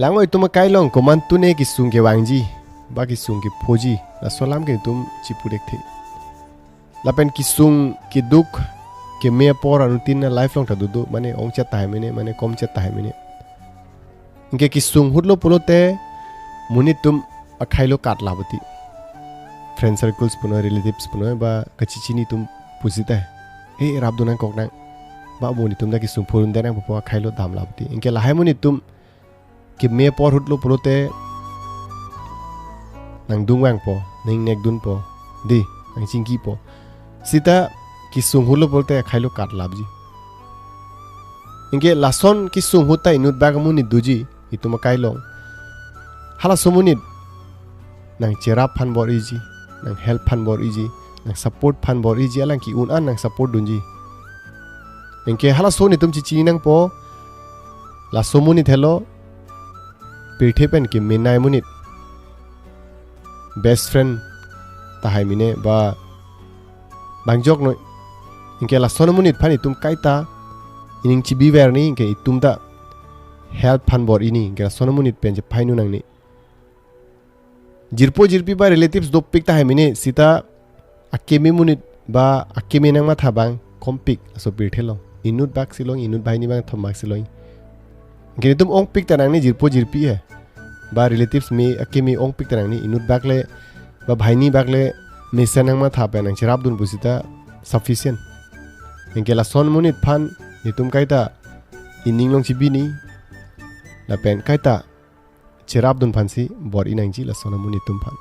Lango itu makai long koman tu ne kisung ke wangji ba kisung ke phoji la solam ke tum chipudek the lapen kisung kiduk ke me por anutin na lifelong ta dudu mane ong cha tai mene mane kom cha tai mene inke kisung hutlo polote muni tum akhailo kat labati friend circles puno relatives puno ba kachichini tum pusita e rabdunan koknang ba muni tum da kisung phurun dena po akhailo dam labati inke lahai muni tum कि मे पर हुटलो पुरोते नंग दुंगवांग पो नंग नेक दुन पो दी नंग चिंकी पो सीता किसुंग हुलो पुरोते खाइलो काट लाबजी इनके लासन किसुंग हुता इनुत बागमुनि दुजी इतुमा काइलो हाला सोमुनि नंग चेरा फान बोर इजी नंग हेल्प फान बोर इजी नंग सपोर्ट फान बोर इजी अलांग कि उन आन नंग सपोर्ट दुंजी इनके हाला सोनि तुम चिची नंग पो ला सोमुनि थेलो पेठे पेन के मेनाय मुनित बेस्ट फ्रेंड ताहाय मिने बा बांजोक नो इनके लासन मुनित फानि तुम काइता इनिंग चिबी वेरनी इनके तुम दा हेल्प फान बोर इनी इनके लासन मुनित पेन जे फाइनु नंगनी जिरपो जिरपी बा रिलेटिव्स दो पिक ताहाय मिने सीता अकेमी मुनित बा अकेमी नंग मा थाबांग कॉम्पिक असो पेठे लो इनुत बाक सिलोंग इनुत भाईनी बांग थमाक सिलोंग इनके तुम ओंग पिक तानांगनी जिरपो जिरपी है बा रिलेटिव्स में अकेमी ओंग पिक तानांगनी इनुत बाकले बा भाईनी बाकले मेसेनंग मा थापे नंग चिराब दुन बुसिता सफिशिएंट इनके लासन मुनित फान नि तुम काइता इनिंग लोंग चिबिनी ला पेन काइता चिराब दुन फानसी बोर इनांग जी लासन मुनित तुम फान